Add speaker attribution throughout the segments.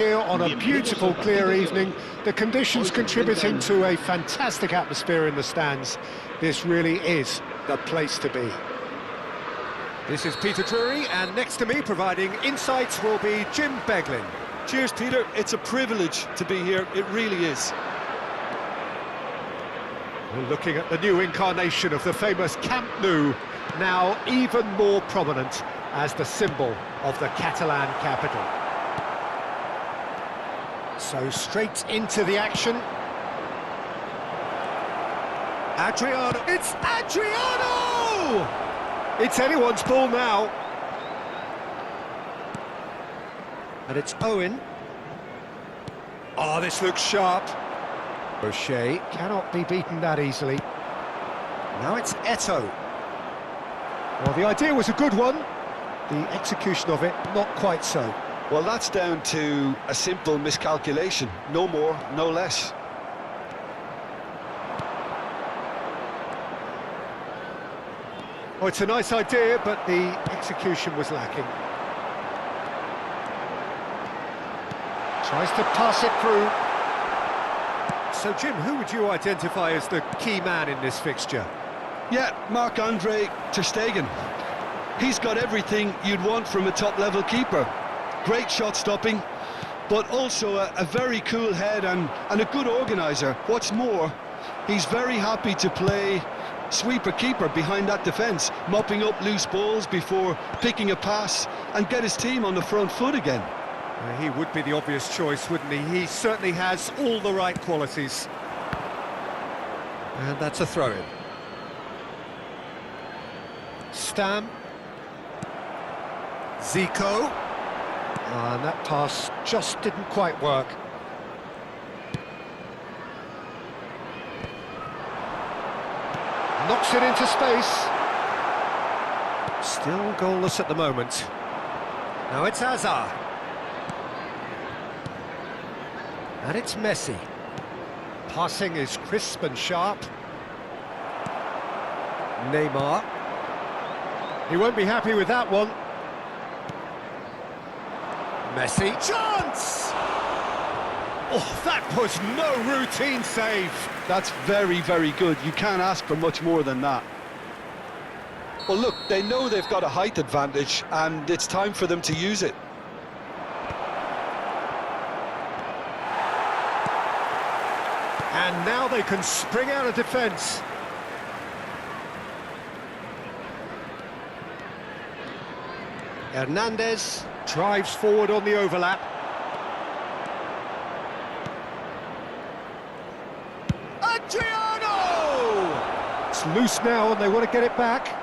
Speaker 1: Here on a beautiful, clear evening, the conditions contributing to a fantastic atmosphere in the stands. This really is the place to be. This is Peter Drury, and next to me, providing insights, will be Jim Beglin.
Speaker 2: Cheers, Peter. It's a privilege to be here. It really is.
Speaker 1: We're looking at the new incarnation of the famous Camp Nou, now even more prominent as the symbol of the Catalan capital. So straight into the action. Adriano, it's Adriano! It's anyone's ball now. And it's Owen. Oh, this looks sharp. O'Shea cannot be beaten that easily. Now it's Eto'o. Well, the idea was a good one. The execution of it, not quite so.
Speaker 2: Well, that's down to a simple miscalculation. No more, no less.
Speaker 1: Oh, it's a nice idea, but the execution was lacking. Tries to pass it through. So, Jim, who would you identify as the key man in this fixture?
Speaker 2: Yeah, Marc-Andre ter Stegen. He's got everything you'd want from a top-level keeper. Great shot stopping, but also a very cool head and a good organiser. What's more, he's very happy to play sweeper-keeper behind that defence, mopping up loose balls before picking a pass and get his team on the front foot again.
Speaker 1: He would be the obvious choice, wouldn't he? He certainly has all the right qualities. And that's a throw-in. Stam. Zico. And that pass just didn't quite work. Knocks it into space. Still goalless at the moment. Now it's Hazard. And it's Messi. Passing is crisp and sharp. Neymar. He won't be happy with that one. Messi. Chance! Oh, that was no routine save.
Speaker 2: That's very, very good. You can't ask for much more than that. Well, look, they know they've got a height advantage, and it's time for them to use it.
Speaker 1: And now they can spring out of defence. Hernandez drives forward on the overlap. Adriano! It's loose now and they want to get it back.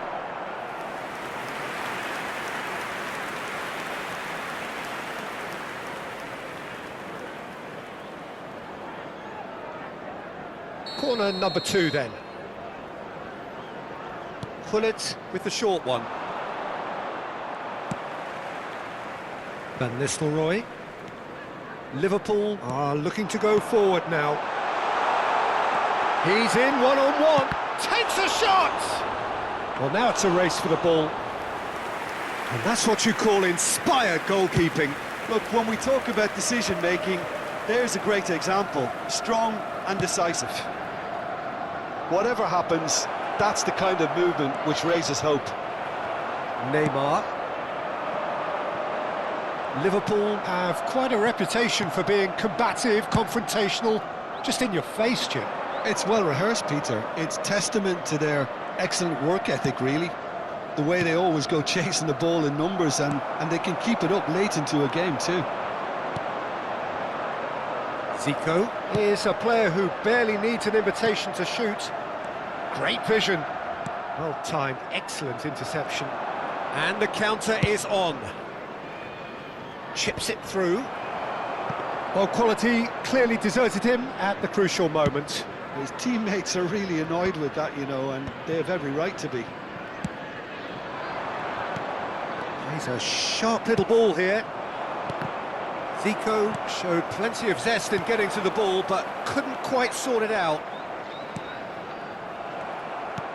Speaker 1: Corner number 2 then. Gullit with the short one. Van Nistelrooy. Liverpool are looking to go forward now. He's in one-on-one. Takes a shot! Well, now it's a race for the ball. And that's what you call inspired goalkeeping.
Speaker 2: Look, when we talk about decision-making, there's a great example. Strong and decisive. Whatever happens, that's the kind of movement which raises hope.
Speaker 1: Neymar. Liverpool have quite a reputation for being combative, confrontational, just in your face, Jim.
Speaker 2: It's well rehearsed, Peter. It's testament to their excellent work ethic, really. The way they always go chasing the ball in numbers, and they can keep it up late into a game too.
Speaker 1: Zico is a player who barely needs an invitation to shoot. Great vision. Well-timed, excellent interception. And the counter is on. Chips it through. Well, quality clearly deserted him at the crucial moment.
Speaker 2: His teammates are really annoyed with that, you know, and they have every right to be.
Speaker 1: He's a sharp little ball here. Zico showed plenty of zest in getting to the ball, but couldn't quite sort it out.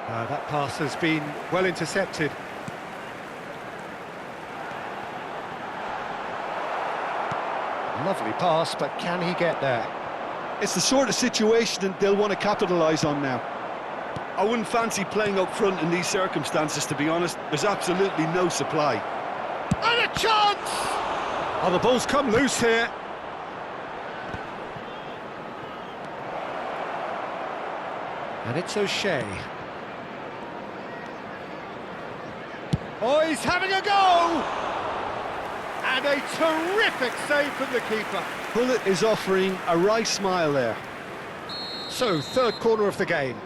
Speaker 1: That pass has been well intercepted. Lovely pass, but can he get there?
Speaker 2: It's the sort of situation that they'll want to capitalise on now. I wouldn't fancy playing up front in these circumstances, to be honest. There's absolutely no supply.
Speaker 1: And a chance! Oh, the ball's come loose here. And it's O'Shea. Oh, he's having a go! And a terrific save from the keeper.
Speaker 2: Bullet is offering a wry smile there.
Speaker 1: So, third corner of the game.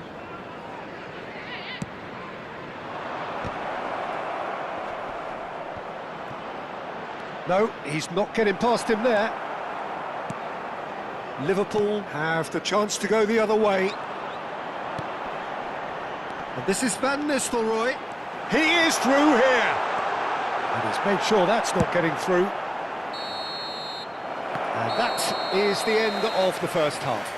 Speaker 1: No, he's not getting past him there. Liverpool have the chance to go the other way. And this is Van Nistelrooy. He is through here. And he's made sure that's not getting through. And that is the end of the first half.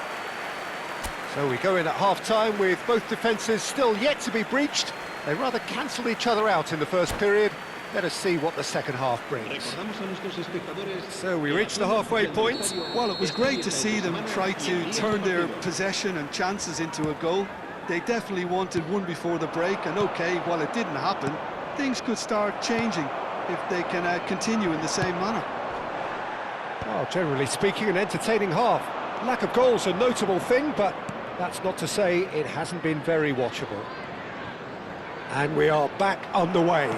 Speaker 1: So we go in at half-time with both defences still yet to be breached. They rather cancelled each other out in the first period. Let us see what the second half brings. So we reach the halfway point.
Speaker 2: Well, it was great to see them try to turn their possession and chances into a goal. They definitely wanted one before the break, and okay, while it didn't happen, things could start changing if they can continue in the same manner.
Speaker 1: Well, generally speaking, an entertaining half. Lack of goals a notable thing, but that's not to say it hasn't been very watchable. And we are back underway.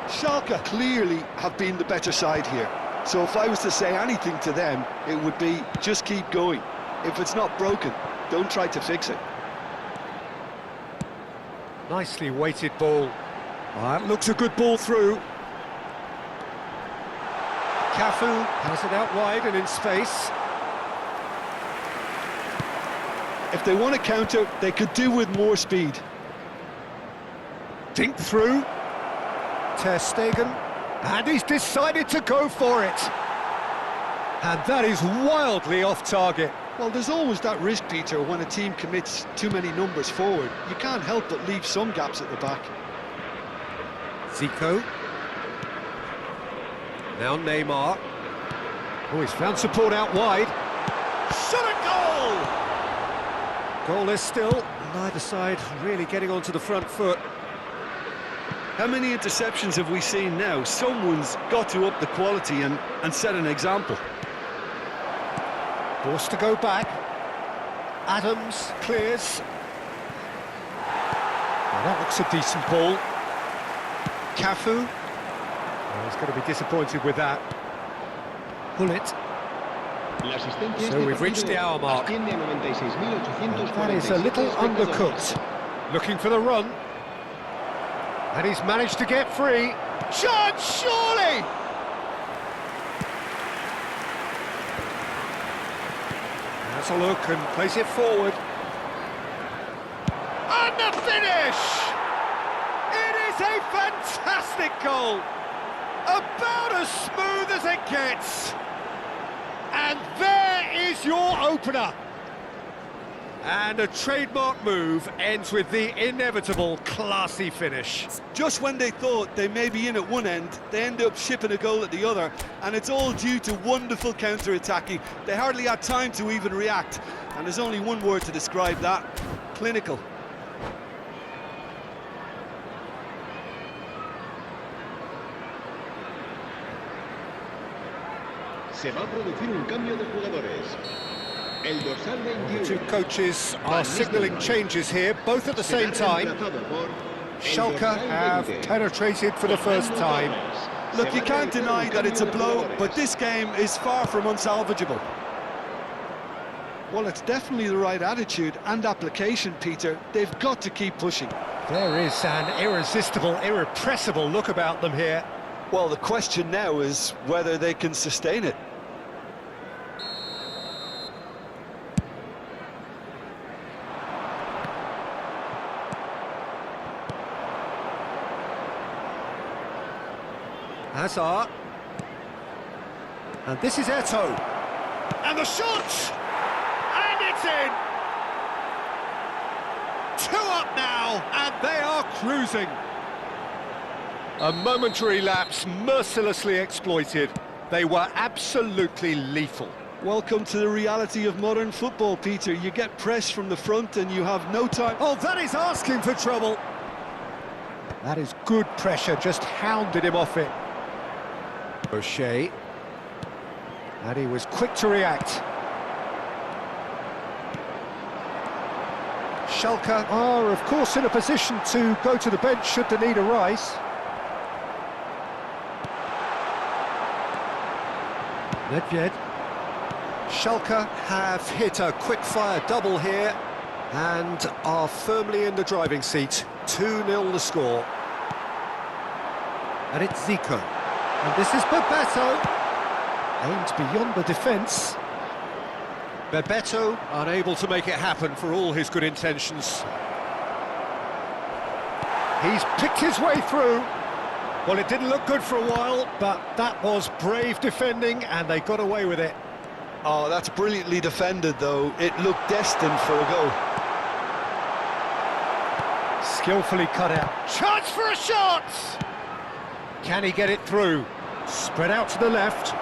Speaker 2: Schalke clearly have been the better side here. So if I was to say anything to them, it would be just keep going. If it's not broken, don't try to fix it.
Speaker 1: Nicely weighted ball. That looks a good ball through. Cafu has it out wide and in space.
Speaker 2: If they want to counter, they could do with more speed.
Speaker 1: Dink through. Ter Stegen. And he's decided to go for it. And that is wildly off target.
Speaker 2: Well, there's always that risk, Peter, when a team commits too many numbers forward. You can't help but leave some gaps at the back.
Speaker 1: Zico. Now Neymar. Oh, he's found support out wide. Shot a goal! Goalless still. Neither side really getting onto the front foot.
Speaker 2: How many interceptions have we seen now? Someone's got to up the quality and set an example.
Speaker 1: Forced to go back. Adams clears. Well, that looks a decent ball. Cafu. Well, he's going to be disappointed with that. Bullet. So we've reached the hour mark. That is a little undercooked. Looking for the run. And he's managed to get free. Chance, surely! Has a look and plays it forward. And the finish! It is a fantastic goal! About as smooth as it gets. And there is your opener. And a trademark move ends with the inevitable classy finish.
Speaker 2: Just when they thought they may be in at one end, they end up shipping a goal at the other, and it's all due to wonderful counter-attacking. They hardly had time to even react, and there's only one word to describe that: clinical.
Speaker 3: Se va a producir un cambio de jugadores.
Speaker 1: The two coaches are signalling changes here, both at the same time. Schalke have penetrated for the first time.
Speaker 2: Look, you can't deny that it's a blow, but this game is far from unsalvageable. Well, it's definitely the right attitude and application, Peter. They've got to keep pushing.
Speaker 1: There is an irresistible, irrepressible look about them here.
Speaker 2: Well, the question now is whether they can sustain it.
Speaker 1: Hazard. And this is Eto'o. And the shot! And it's in! 2 up now, and they are cruising. A momentary lapse mercilessly exploited. They were absolutely lethal.
Speaker 2: Welcome to the reality of modern football, Peter. You get pressed from the front and you have no time.
Speaker 1: Oh, that is asking for trouble. That is good pressure, just hounded him off it. O'Shea. And he was quick to react. Schalke are, of course, in a position to go to the bench should the need arise. Nedved. Schalke have hit a quick-fire double here and are firmly in the driving seat. 2-0 the score. And it's Zico. And this is Bebeto. Aimed beyond the defence. Bebeto unable to make it happen for all his good intentions. He's picked his way through. Well, it didn't look good for a while, but that was brave defending and they got away with it.
Speaker 2: Oh, that's brilliantly defended, though. It looked destined for a goal.
Speaker 1: Skillfully cut out. Chance for a shot! Can he get it through? Spread out to the left.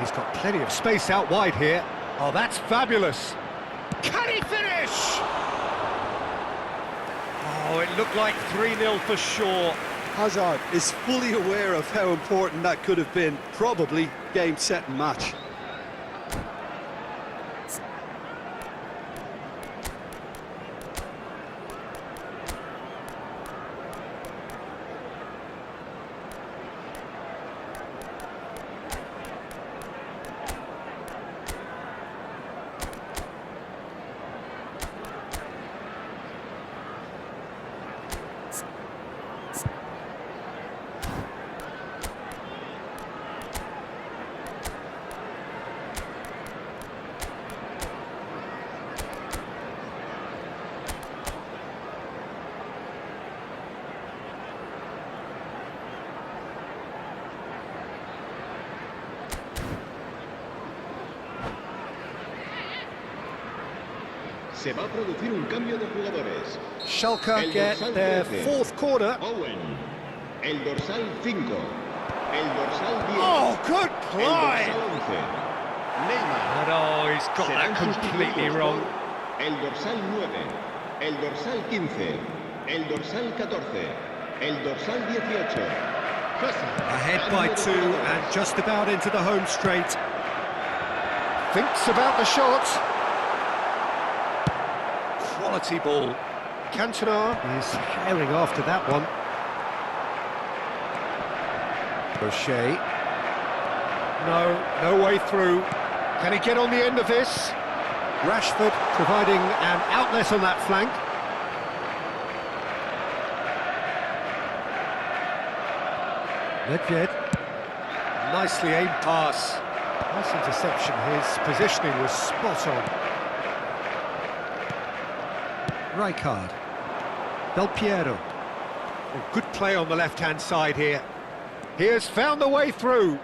Speaker 1: He's got plenty of space out wide here. Oh, that's fabulous. Can he finish? Oh, it looked like 3-0 for sure.
Speaker 2: Hazard is fully aware of how important that could have been. Probably game, set and match.
Speaker 3: Se va a producir un cambio de jugadores.
Speaker 1: Schalke get their fourth corner.
Speaker 3: Owen. El dorsal 5. El dorsal 10.
Speaker 1: Oh, good
Speaker 3: El
Speaker 1: play!
Speaker 3: dorsal 11. Neymar.
Speaker 1: But oh, he's got
Speaker 3: Serán
Speaker 1: that completely
Speaker 3: sustituidos
Speaker 1: wrong.
Speaker 3: por el dorsal 9. El dorsal 15. El dorsal 14. El dorsal 18.
Speaker 1: Ahead by 2 and just about into the home straight. Thinks about the shot. Quality ball. Cantona is herring after that one. O'Shea. No way through. Can he get on the end of this? Rashford providing an outlet on that flank. Nedved. Nicely aimed pass. Nice interception. His positioning was spot on. Rijkaard. Del Piero. Oh, good play on the left-hand side here. He has found the way through.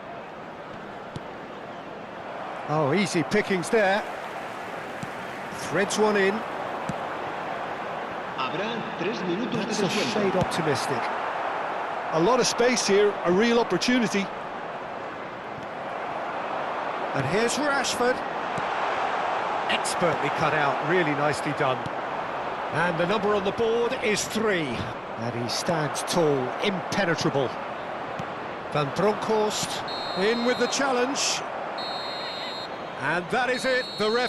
Speaker 1: Oh, easy pickings there. Threads one in.
Speaker 3: Habrá 3 minutos
Speaker 1: That's
Speaker 3: de
Speaker 1: a
Speaker 3: descuento.
Speaker 1: shade optimistic.
Speaker 2: A lot of space here, a real opportunity.
Speaker 1: And here's Rashford. Expertly cut out, really nicely done. And the number on the board is 3. And he stands tall, impenetrable. Van Bronckhorst in with the challenge. And that is it, the ref.